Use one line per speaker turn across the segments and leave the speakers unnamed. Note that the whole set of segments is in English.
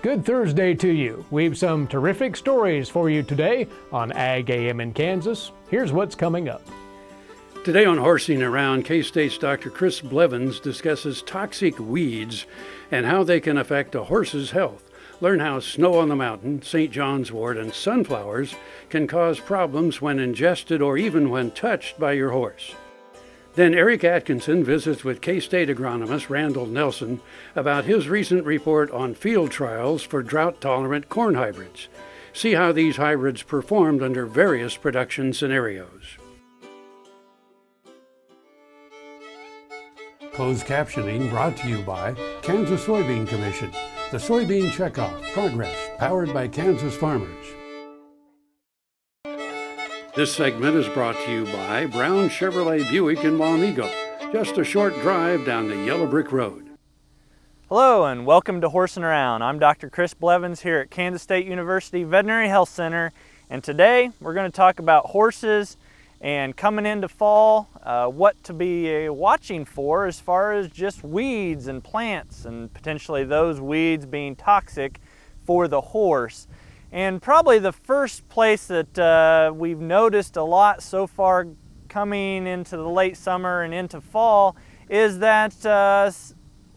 Good Thursday to you. We've some terrific stories for you today on Ag AM in Kansas. Here's what's coming up.
Today on Horsing Around, K-State's Dr. Chris Blevins discusses toxic weeds and how they can affect a horse's health. Learn how snow on the mountain, St. John's wort, and sunflowers can cause problems when ingested or even when touched by your horse. Then Eric Atkinson visits with K-State agronomist Randall Nelson about his recent report on field trials for drought-tolerant corn hybrids. See how these hybrids performed under various production scenarios.
Closed captioning brought to you by Kansas Soybean Commission, the Soybean Checkoff Progress, powered by Kansas farmers.
This segment is brought to you by Brown Chevrolet Buick in Wamego, just a short drive down the Yellow Brick Road.
Hello and welcome to Horsing Around. I'm Dr. Chris Blevins here at Kansas State University Veterinary Health Center, and today we're going to talk about horses and coming into fall, what to be watching for as far as just weeds and plants and potentially those weeds being toxic for the horse. And probably the first place that we've noticed a lot so far coming into the late summer and into fall is that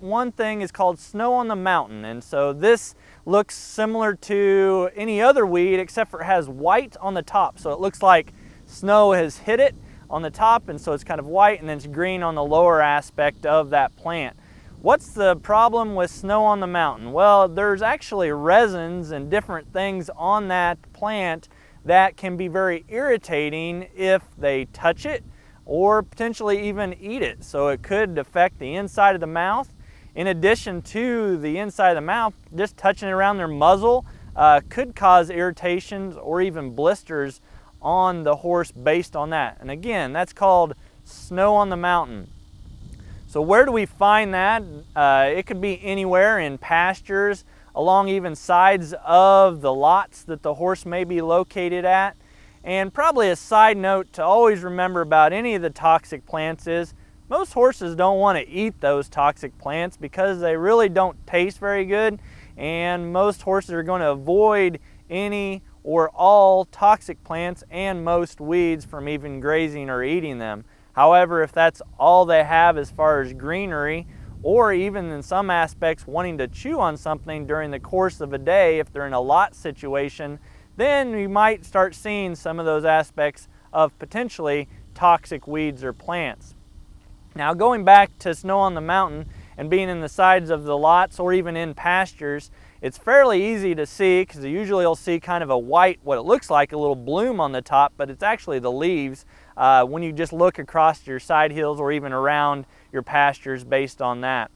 one thing is called snow on the mountain. And so this looks similar to any other weed except for it has white on the top. So it looks like snow has hit it on the top, and so it's kind of white, and then it's green on the lower aspect of that plant. What's the problem with snow on the mountain? Well, there's actually resins and different things on that plant that can be very irritating if they touch it or potentially even eat it. So it could affect the inside of the mouth. In addition to the inside of the mouth, just touching it around their muzzle could cause irritations or even blisters on the horse based on that. And again, that's called snow on the mountain. So where do we find that? It could be anywhere in pastures, along even sides of the lots that the horse may be located at. And probably a side note to always remember about any of the toxic plants is most horses don't want to eat those toxic plants because they really don't taste very good, and most horses are going to avoid any or all toxic plants and most weeds from even grazing or eating them. However, if that's all they have as far as greenery, or even in some aspects wanting to chew on something during the course of a day, if they're in a lot situation, then you might start seeing some of those aspects of potentially toxic weeds or plants. Now, going back to snow on the mountain and being in the sides of the lots or even in pastures, it's fairly easy to see because usually you'll see kind of a white, what it looks like a little bloom on the top, but it's actually the leaves when you just look across your side hills or even around your pastures based on that.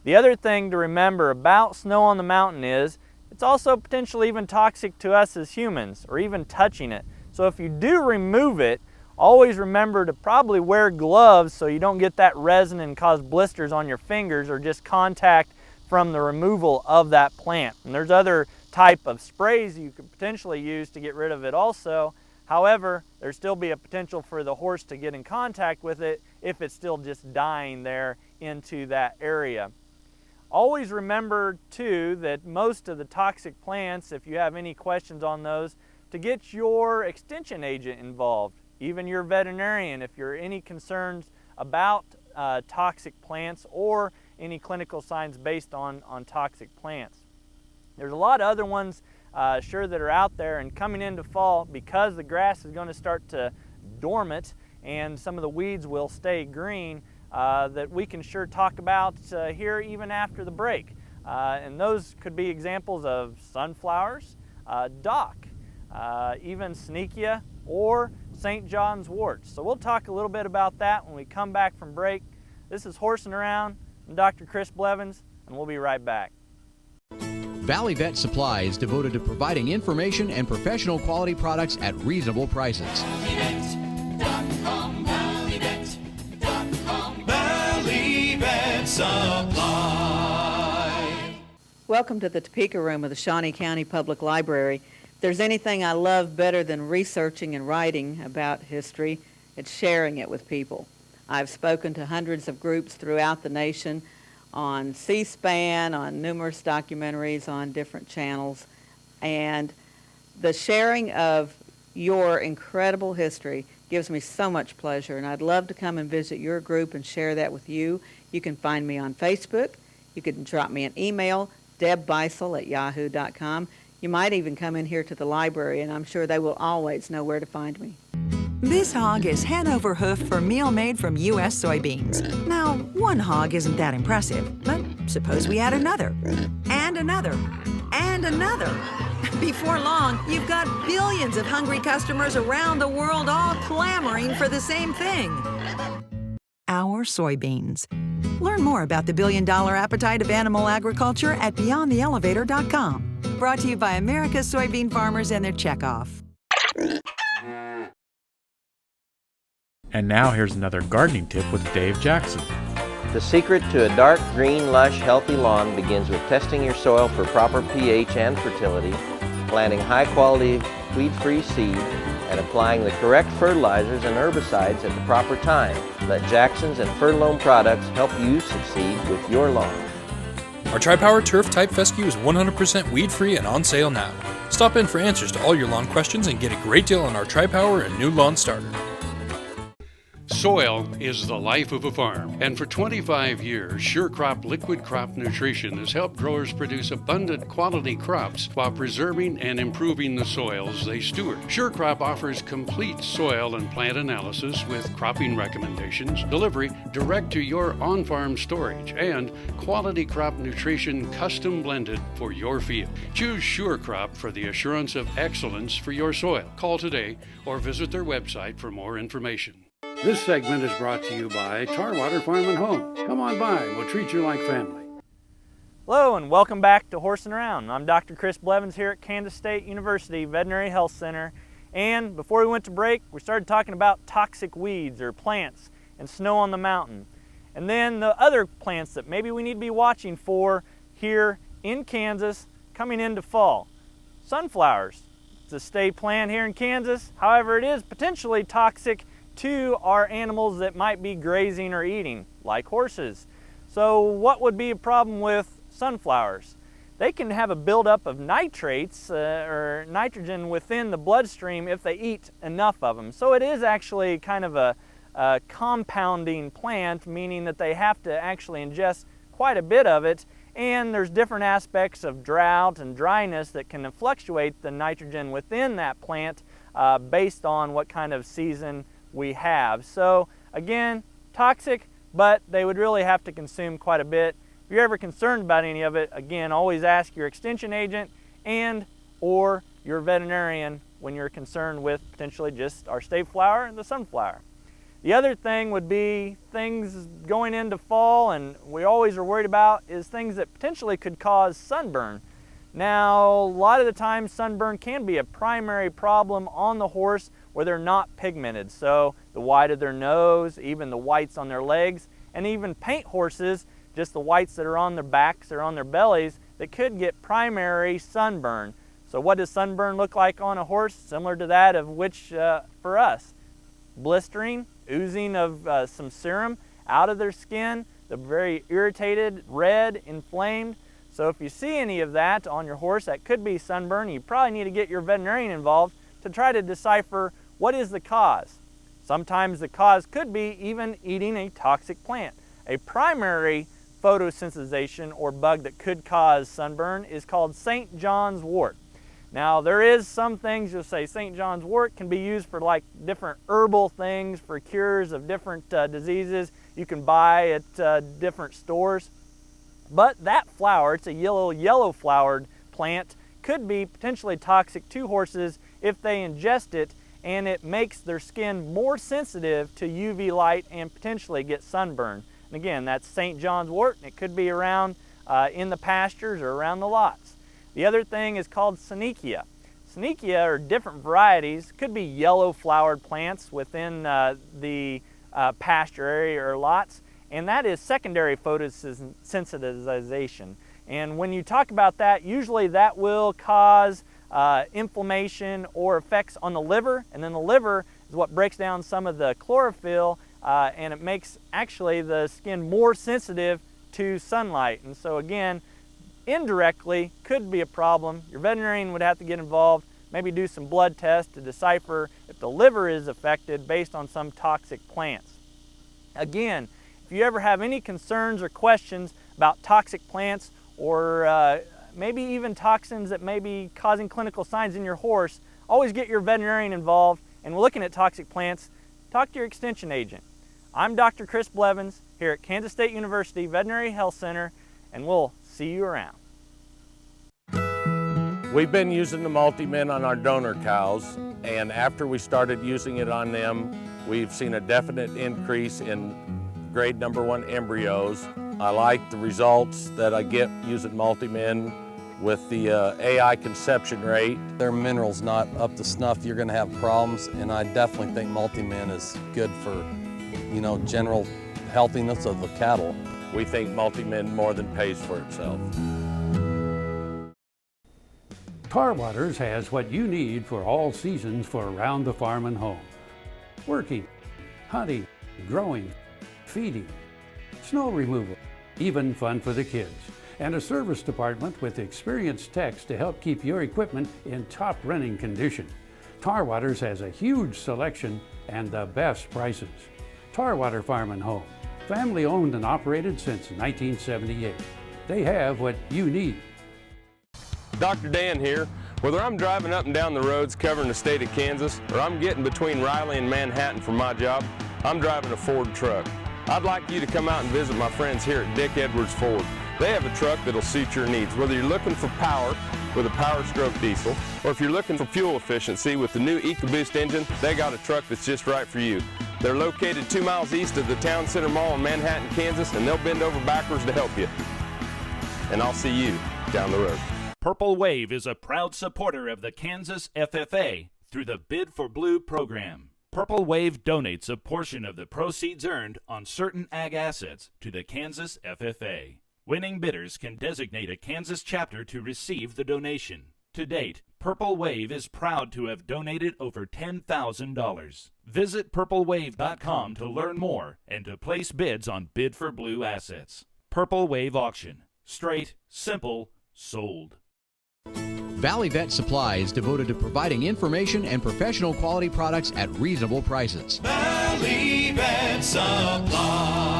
The other thing to remember about snow on the mountain is it's also potentially even toxic to us as humans or even touching it. So if you do remove it, always remember to probably wear gloves so you don't get that resin and cause blisters on your fingers or just contact from the removal of that plant. And there's other type of sprays you could potentially use to get rid of it also. However, there'd still be a potential for the horse to get in contact with it if it's still just dying there into that area. Always remember too that most of the toxic plants, if you have any questions on those, to get your extension agent involved, even your veterinarian if you're any concerns about toxic plants or any clinical signs based on toxic plants. There's a lot of other ones sure that are out there, and coming into fall, because the grass is going to start to dormant and some of the weeds will stay green, that we can sure talk about here even after the break. And those could be examples of sunflowers, dock, even Sneakia or St. John's wort. So we'll talk a little bit about that when we come back from break. This is Horsing Around. I'm Dr. Chris Blevins, and we'll be right back.
Valley Vet Supply is devoted to providing information and professional quality products at reasonable prices.
ValleyVet.com, ValleyVet.com, Valley Vet Supply.
Welcome to the Topeka room of the Shawnee County Public Library. If there's anything I love better than researching and writing about history, it's sharing it with people. I've spoken to hundreds of groups throughout the nation on C-SPAN, on numerous documentaries on different channels, and the sharing of your incredible history gives me so much pleasure, and I'd love to come and visit your group and share that with you. You can find me on Facebook. You can drop me an email, debbeisel@yahoo.com. You might even come in here to the library, and I'm sure they will always know where to find me.
This hog is Hanover hoof for meal made from U.S. soybeans. Now, one hog isn't that impressive, but suppose we add another, and another, and another. Before long, you've got billions of hungry customers around the world all clamoring for the same thing. Our soybeans. Learn more about the billion-dollar appetite of animal agriculture at BeyondTheElevator.com. Brought to you by America's soybean farmers and their checkoff.
And now here's another gardening tip with Dave Jackson.
The secret to a dark, green, lush, healthy lawn begins with testing your soil for proper pH and fertility, planting high-quality, weed-free seed, and applying the correct fertilizers and herbicides at the proper time. Let Jackson's and Fertilome products help you succeed with your lawn.
Our Tri-Power Turf Type Fescue is 100% weed-free and on sale now. Stop in for answers to all your lawn questions and get a great deal on our Tri-Power and new lawn starter.
Soil is the life of a farm, and for 25 years, SureCrop Liquid Crop Nutrition has helped growers produce abundant quality crops while preserving and improving the soils they steward. SureCrop offers complete soil and plant analysis with cropping recommendations, delivery direct to your on-farm storage, and quality crop nutrition custom blended for your field. Choose SureCrop for the assurance of excellence for your soil. Call today or visit their website for more information. This segment is brought to you by Tarwater Farm and Home. Come on by, we'll treat you like family.
Hello and welcome back to Horsing Around. I'm Dr. Chris Blevins here at Kansas State University Veterinary Health Center. And before we went to break, we started talking about toxic weeds or plants and snow on the mountain. And then the other plants that maybe we need to be watching for here in Kansas coming into fall. Sunflowers. It's a stay plant here in Kansas. However, it is potentially toxic to our animals that might be grazing or eating, like horses. So what would be a problem with sunflowers? They can have a buildup of nitrates or nitrogen within the bloodstream if they eat enough of them. So it is actually kind of a compounding plant, meaning that they have to actually ingest quite a bit of it, and there's different aspects of drought and dryness that can fluctuate the nitrogen within that plant based on what kind of season we have. So again, toxic, but they would really have to consume quite a bit. If you're ever concerned about any of it, again, always ask your extension agent and or your veterinarian when you're concerned with potentially just our state flower and the sunflower. The other thing would be things going into fall, and we always are worried about, is things that potentially could cause sunburn. Now, a lot of the time sunburn can be a primary problem on the horse where they're not pigmented. So the white of their nose, even the whites on their legs, and even paint horses, just the whites that are on their backs or on their bellies, that could get primary sunburn. So what does sunburn look like on a horse? Similar to that of which for us. Blistering, oozing of some serum out of their skin, they're very irritated, red, inflamed. So if you see any of that on your horse, that could be sunburn. You probably need to get your veterinarian involved to try to decipher what is the cause. Sometimes the cause could be even eating a toxic plant. A primary photosensitization or bug that could cause sunburn is called St. John's wort. Now there is some things you'll say St. John's wort can be used for like different herbal things for cures of different diseases you can buy at different stores. But that flower, it's a yellow flowered plant, could be potentially toxic to horses if they ingest it, and it makes their skin more sensitive to UV light and potentially get sunburn. And again, that's St. John's wort, and it could be around in the pastures or around the lots. The other thing is called Synechia. Synechia are different varieties, could be yellow flowered plants within the pasture area or lots, and that is secondary photosensitization. And when you talk about that, usually that will cause inflammation or effects on the liver, and then the liver is what breaks down some of the chlorophyll and it makes actually the skin more sensitive to sunlight. And so again, indirectly could be a problem. Your veterinarian would have to get involved, maybe do some blood tests to decipher if the liver is affected based on some toxic plants. Again, if you ever have any concerns or questions about toxic plants or maybe even toxins that may be causing clinical signs in your horse, always get your veterinarian involved. And we're looking at toxic plants, talk to your extension agent. I'm Dr. Chris Blevins here at Kansas State University Veterinary Health Center, and we'll see you around.
We've been using the Multi-Min on our donor cows, and after we started using it on them, we've seen a definite increase in grade number 1 embryos. I like the results that I get using Multi-Min with the AI conception rate.
Their minerals not up to snuff, you're gonna have problems, and I definitely think Multi-Min is good for, general healthiness of the cattle.
We think Multi-Min more than pays for itself.
Tar Waters has what you need for all seasons for around the farm and home. Working, hunting, growing, feeding, snow removal, even fun for the kids. And a service department with experienced techs to help keep your equipment in top running condition. Tar Waters has a huge selection and the best prices. Tar Water Farm and Home, family owned and operated since 1978. They have what you need.
Dr. Dan here. Whether I'm driving up and down the roads covering the state of Kansas, or I'm getting between Riley and Manhattan for my job, I'm driving a Ford truck. I'd like you to come out and visit my friends here at Dick Edwards Ford. They have a truck that'll suit your needs, whether you're looking for power with a Power Stroke diesel, or if you're looking for fuel efficiency with the new EcoBoost engine, they got a truck that's just right for you. They're located 2 miles east of the Town Center Mall in Manhattan, Kansas, and they'll bend over backwards to help you. And I'll see you down the road.
Purple Wave is a proud supporter of the Kansas FFA through the Bid for Blue program. Purple Wave donates a portion of the proceeds earned on certain ag assets to the Kansas FFA. Winning bidders can designate a Kansas chapter to receive the donation. To date, Purple Wave is proud to have donated over $10,000. Visit purplewave.com to learn more and to place bids on Bid for Blue assets. Purple Wave Auction. Straight, simple, sold.
Valley Vet Supply is devoted to providing information and professional quality products at reasonable prices.
Valley Vet Supply.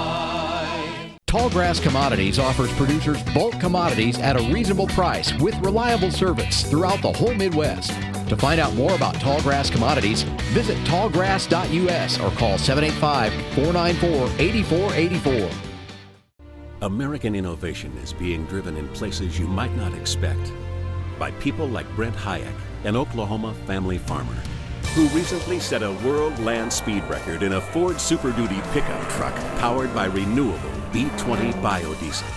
Tallgrass Commodities offers producers bulk commodities at a reasonable price with reliable service throughout the whole Midwest. To find out more about Tallgrass Commodities, visit tallgrass.us or call 785-494-8484.
American innovation is being driven in places you might not expect by people like Brent Hayek, an Oklahoma family farmer, who recently set a world land speed record in a Ford Super Duty pickup truck powered by renewable B20 biodiesel.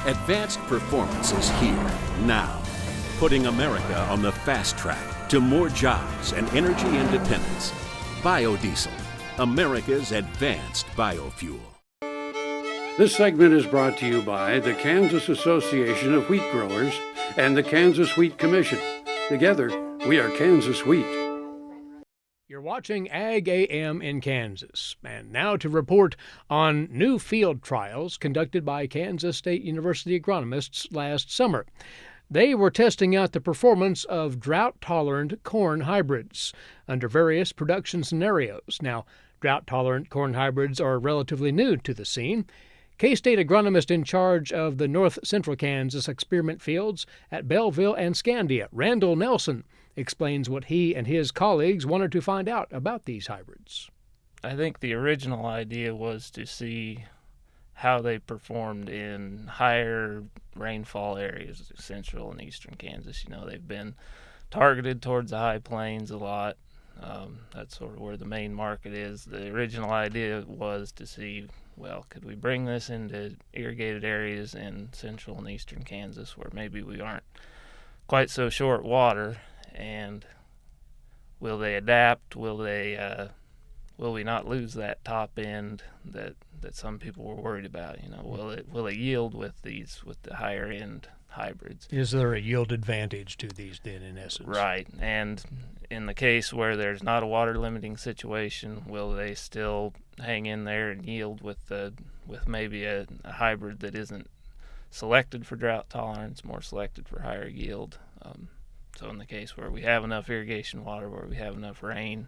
Advanced performance is here, now, putting America on the fast track to more jobs and energy independence. Biodiesel, America's advanced biofuel.
This segment is brought to you by the Kansas Association of Wheat Growers and the Kansas Wheat Commission. Together, we are Kansas Wheat.
You're watching Ag AM in Kansas. And now to report on new field trials conducted by Kansas State University agronomists last summer. They were testing out the performance of drought-tolerant corn hybrids under various production scenarios. Now, drought-tolerant corn hybrids are relatively new to the scene. K-State agronomist in charge of the North Central Kansas experiment fields at Belleville and Scandia, Randall Nelson, explains what he and his colleagues wanted to find out about these hybrids.
I think the original idea was to see how they performed in higher rainfall areas, central and eastern Kansas. They've been targeted towards the high plains a lot. That's sort of where the main market is. The original idea was to see, could we bring this into irrigated areas in central and eastern Kansas where maybe we aren't quite so short water, and will they adapt? Will we not lose that top end that some people were worried about? Will it yield with the higher end hybrids?
Is there a yield advantage to these then, in essence?
Right, and in the case where there's not a water limiting situation, will they still hang in there and yield with maybe a hybrid that isn't selected for drought tolerance, more selected for higher yield? So in the case where we have enough irrigation water, where we have enough rain,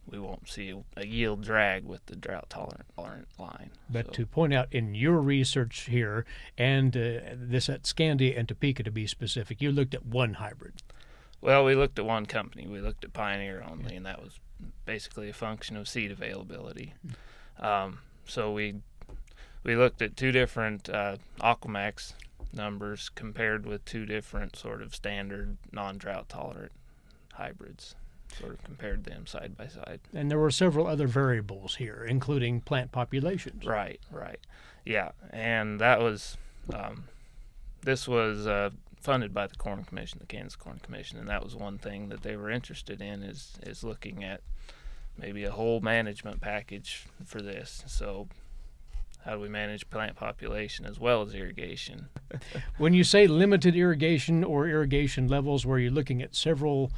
we won't see a yield drag with the drought tolerant line.
But to point out, in your research here, and this at Scandia and Topeka to be specific, you looked at one hybrid.
Well, we looked at one company. We looked at Pioneer only, and that was basically a function of seed availability. So we looked at two different Aquamax numbers compared with two different sort of standard non-drought tolerant hybrids. Sort of compared them side by side.
And there were several other variables here, including plant populations.
Right. Yeah, and that was, this was funded by the Corn Commission, the Kansas Corn Commission, and that was one thing that they were interested in is looking at maybe a whole management package for this. So how do we manage plant population as well as irrigation?
When you say limited irrigation or irrigation levels, were you looking at several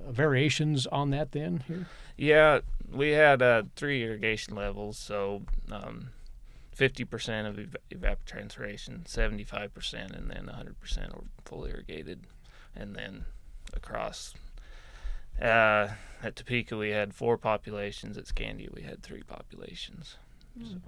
variations on that then here?
Yeah, we had 3 irrigation levels, so 50% of evapotranspiration, 75%, and then 100% are fully irrigated. And then across at Topeka we had 4 populations. At Scandia we had 3 populations. So.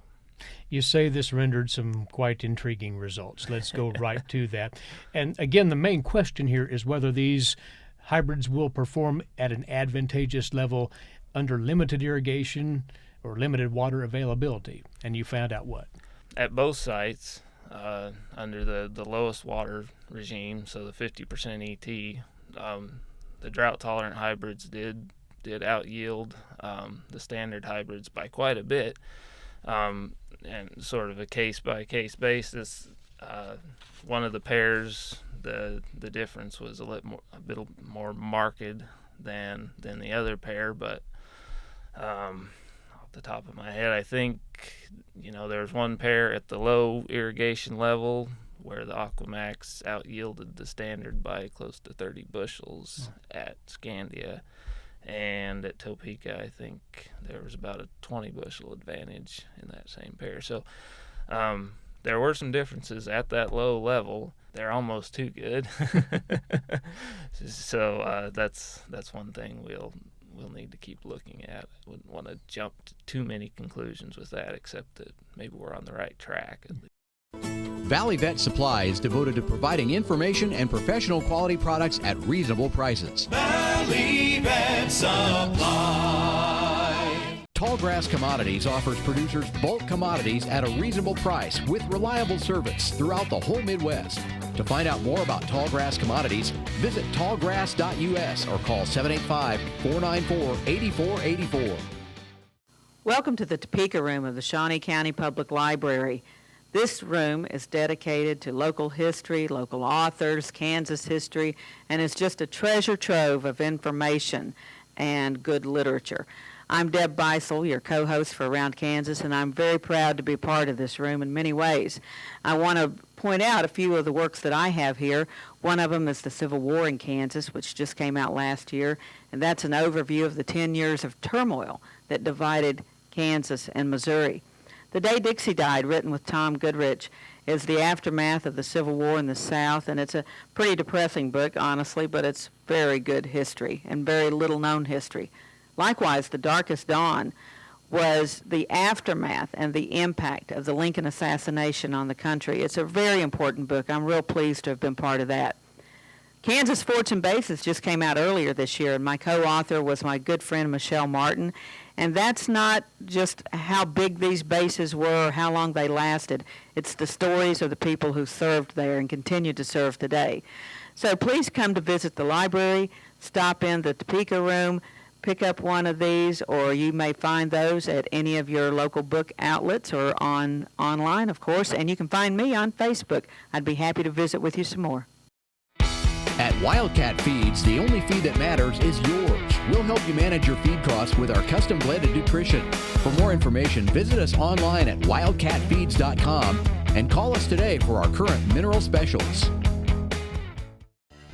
You say this rendered some quite intriguing results. Let's go right to that. And again, the main question here is whether these hybrids will perform at an advantageous level under limited irrigation or limited water availability. And you found out what?
At both sites, under the lowest water regime, so the 50% ET, the drought-tolerant hybrids did out-yield the standard hybrids by quite a bit. And sort of a case-by-case basis, one of the pairs, the difference was a bit more marked than the other pair, but off the top of my head, I think there was one pair at the low irrigation level where the Aquamax out-yielded the standard by close to 30 bushels at Scandia, and at Topeka I think there was about a 20 bushel advantage in that same pair. So there were some differences at that low level. They're almost too good. So that's one thing we'll need to keep looking at. I wouldn't want to jump to too many conclusions with that, except that maybe we're on the right track at least.
Valley Vet Supply is devoted to providing information and professional quality products at reasonable prices.
Valley Vet Supply.
Tallgrass Commodities offers producers bulk commodities at a reasonable price with reliable service throughout the whole Midwest. To find out more about Tallgrass Commodities, visit tallgrass.us or call 785-494-8484.
Welcome to the Topeka Room of the Shawnee County Public Library. This room is dedicated to local history, local authors, Kansas history, and is just a treasure trove of information and good literature. I'm Deb Beisel, your co-host for Around Kansas, and I'm very proud to be part of this room in many ways. I want to point out a few of the works that I have here. One of them is The Civil War in Kansas, which just came out last year, and that's an overview of the 10 years of turmoil that divided Kansas and Missouri. The Day Dixie Died, written with Tom Goodrich, is the aftermath of the Civil War in the South, and it's a pretty depressing book, honestly, but it's very good history and very little-known history. Likewise, The Darkest Dawn was the aftermath and the impact of the Lincoln assassination on the country. It's a very important book. I'm real pleased to have been part of that. Kansas Forts and Bases just came out earlier this year, and my co-author was my good friend Michelle Martin. And that's not just how big these bases were or how long they lasted. It's the stories of the people who served there and continue to serve today. So please come to visit the library, stop in the Topeka Room, pick up one of these, or you may find those at any of your local book outlets or online, of course. And you can find me on Facebook. I'd be happy to visit with you some more.
At Wildcat Feeds, the only feed that matters is yours. We'll help you manage your feed costs with our custom blended nutrition. For more information, visit us online at wildcatfeeds.com and call us today for our current mineral specials.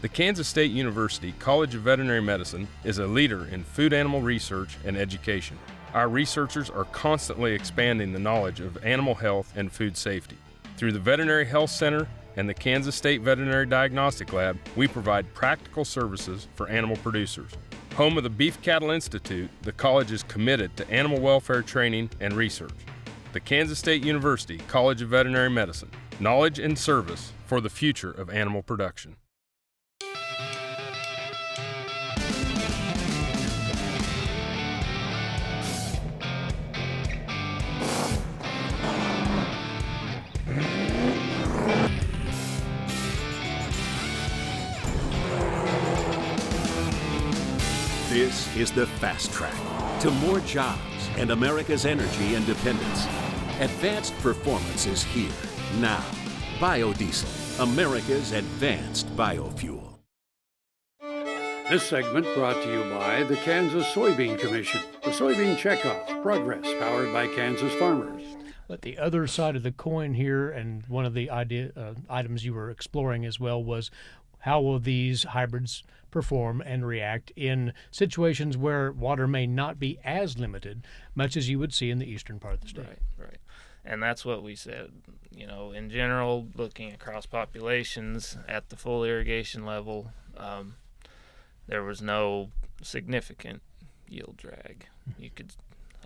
The Kansas State University College of Veterinary Medicine is a leader in food animal research and education. Our researchers are constantly expanding the knowledge of animal health and food safety. Through the Veterinary Health Center and the Kansas State Veterinary Diagnostic Lab, we provide practical services for animal producers. Home of the Beef Cattle Institute, the college is committed to animal welfare training and research. The Kansas State University College of Veterinary Medicine, knowledge and service for the future of animal production.
This is the fast track to more jobs and America's energy independence. Advanced performance is here, now. Biodiesel, America's advanced biofuel.
This segment brought to you by the Kansas Soybean Commission. The Soybean Checkoff, progress powered by Kansas farmers.
But the other side of the coin here, and one of the items you were exploring as well, was how will these hybrids perform and react in situations where water may not be as limited, much as you would see in the eastern part of the state.
Right. And that's what we said. You know, in general, looking across populations at the full irrigation level, there was no significant yield drag.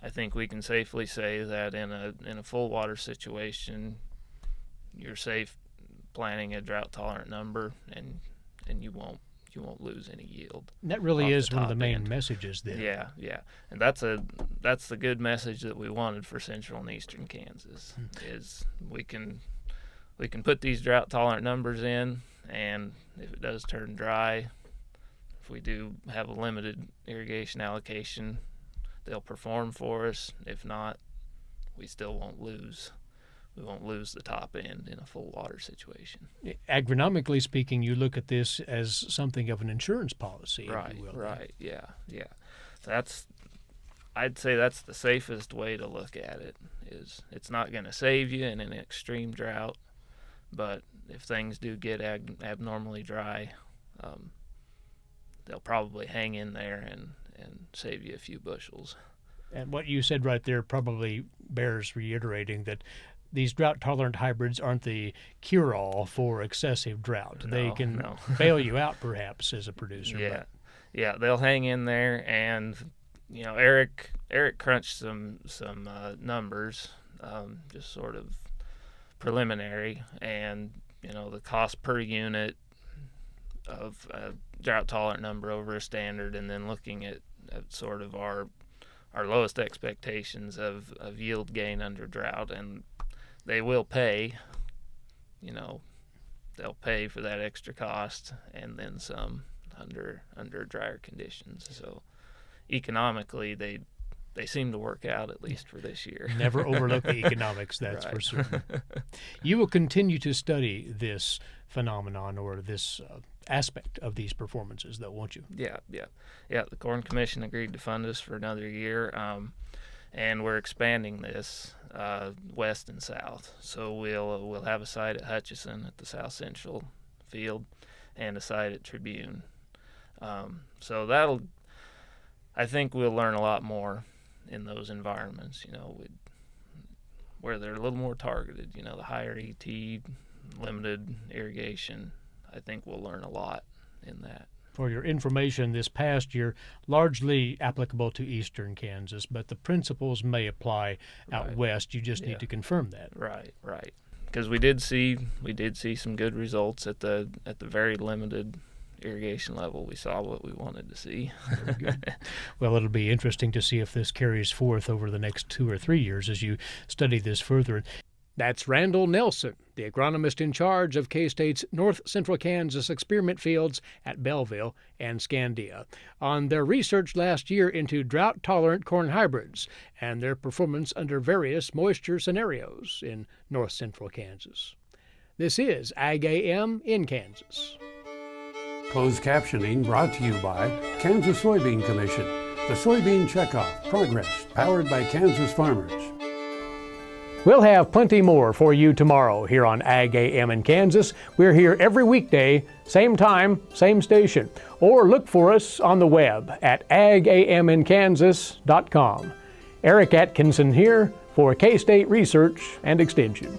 I think we can safely say that in a full water situation, you're safe planting a drought tolerant number, and you won't lose any yield.
And that really is one of the main messages there.
Yeah, and that's the good message that we wanted for central and eastern Kansas. Is we can put these drought tolerant numbers in, and if it does turn dry, if we do have a limited irrigation allocation, they'll perform for us. If not, we still won't lose. We won't lose the top end in a full water situation.
Agronomically speaking, you look at this as something of an insurance policy,
right,
if you will.
Right, yeah. I'd say that's the safest way to look at it. Is it's not going to save you in an extreme drought, but if things do get abnormally dry, they'll probably hang in there and save you a few bushels.
And what you said right there probably bears reiterating, that these drought-tolerant hybrids aren't the cure-all for excessive drought. They can bail you out, perhaps, as a producer.
Yeah, they'll hang in there. And you know, Eric crunched some numbers, just sort of preliminary, and you know, the cost per unit of a drought-tolerant number over a standard, and then looking at sort of our lowest expectations of yield gain under drought, and they will pay, you know, they'll pay for that extra cost and then some under drier conditions. So economically, they seem to work out, at least for this year.
Never overlook the economics, that's for certain. You will continue to study this phenomenon, or this aspect of these performances, though, won't you?
Yeah. The Corn Commission agreed to fund us for another year, and we're expanding this west and south. So we'll have a site at Hutchison at the South Central field, and a site at Tribune. So I think we'll learn a lot more in those environments, you know, where they're a little more targeted, you know, the higher ET, limited irrigation. I think we'll learn a lot in that.
For your information, this past year, largely applicable to eastern Kansas, but the principles may apply out west. You just need to confirm that.
Right. Because we did see some good results at the very limited irrigation level. We saw what we wanted to see.
Very good. Well, it'll be interesting to see if this carries forth over the next 2 or 3 years as you study this further. That's Randall Nelson, the agronomist in charge of K-State's North Central Kansas experiment fields at Belleville and Scandia, on their research last year into drought-tolerant corn hybrids and their performance under various moisture scenarios in North Central Kansas. This is Ag AM in Kansas.
Closed captioning brought to you by Kansas Soybean Commission. The Soybean Checkoff, progress powered by Kansas farmers.
We'll have plenty more for you tomorrow here on Ag AM in Kansas. We're here every weekday, same time, same station. Or look for us on the web at agaminkansas.com. Eric Atkinson here for K-State Research and Extension.